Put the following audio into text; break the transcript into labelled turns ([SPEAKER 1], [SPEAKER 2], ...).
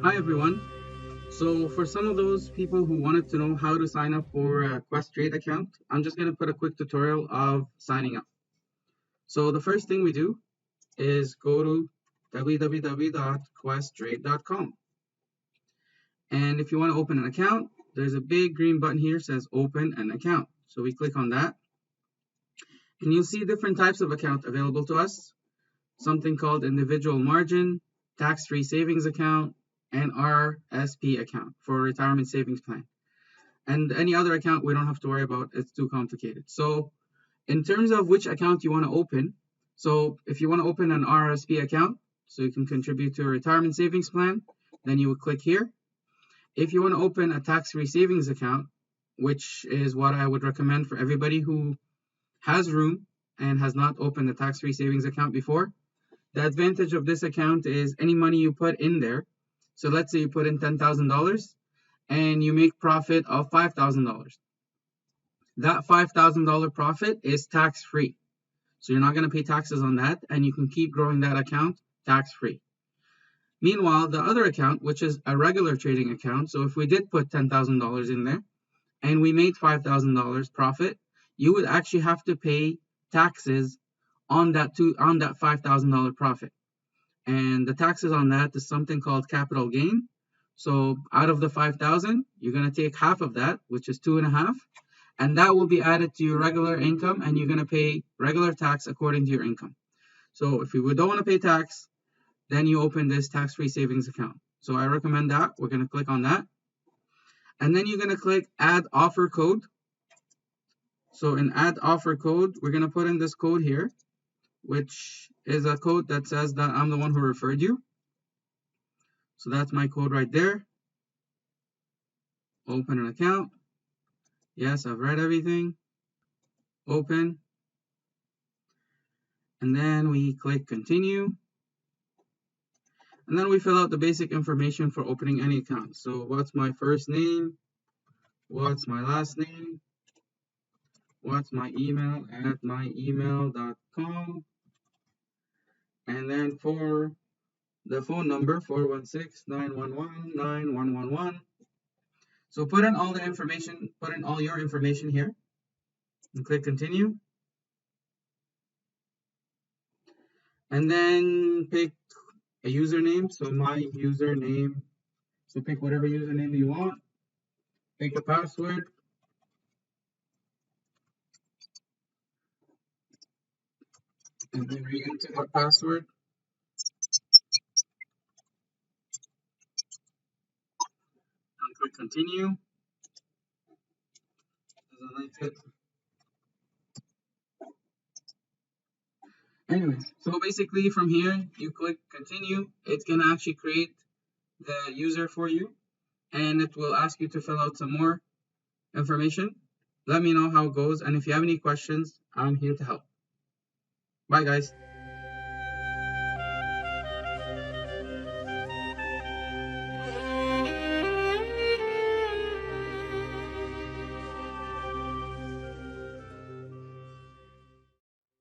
[SPEAKER 1] Hi everyone. So for some of those people who wanted to know how to sign up for a Questrade account, I'm just going to put a quick tutorial of signing up. So the first thing we do is go to www.questrade.com. And if you want to open an account, there's a big green button here that says open an account. So we click on that and you'll see different types of account available to us. Something called individual margin, tax-free savings account, and RSP account for retirement savings plan. And any other account we don't have to worry about, it's too complicated. So in terms of which account you want to open, so if you want to open an RSP account so you can contribute to a retirement savings plan, then you would click here. If you want to open a tax-free savings account, which is what I would recommend for everybody who has room and has not opened a tax-free savings account before, the advantage of this account is any money you put in there, so let's say you put in $10,000 and you make profit of $5,000. That $5,000 profit is tax-free. So you're not going to pay taxes on that, and you can keep growing that account tax-free. Meanwhile, the other account, which is a regular trading account, so if we did put $10,000 in there and we made $5,000 profit, you would actually have to pay taxes on that $5,000 profit. And the taxes on that is something called capital gain. So out of the 5,000, you're going to take half of that, which is 2.5, and that will be added to your regular income, and you're going to pay regular tax according to your income. So if you don't want to pay tax, then you open this tax-free savings account. So I recommend that. We're going to click on that. And then you're going to click add offer code. So in add offer code, we're going to put in this code here, which is a code that says that I'm the one who referred you. So that's my code right there. Open an account. Yes, I've read everything. Open. And then we click continue. And then we fill out the basic information for opening any account. So what's my first name? What's my last name? What's my email at myemail.com? And then for the phone number, 416-911-9111. So put in all the information, put in all your information here and click continue. And then pick a username. So my username. So pick whatever username you want. Pick a password. And then re-enter that password. And click continue. Doesn't like it. Anyway, so basically from here, you click continue. It's going to actually create the user for you, and it will ask you to fill out some more information. Let me know how it goes, and if you have any questions, I'm here to help. Bye, guys.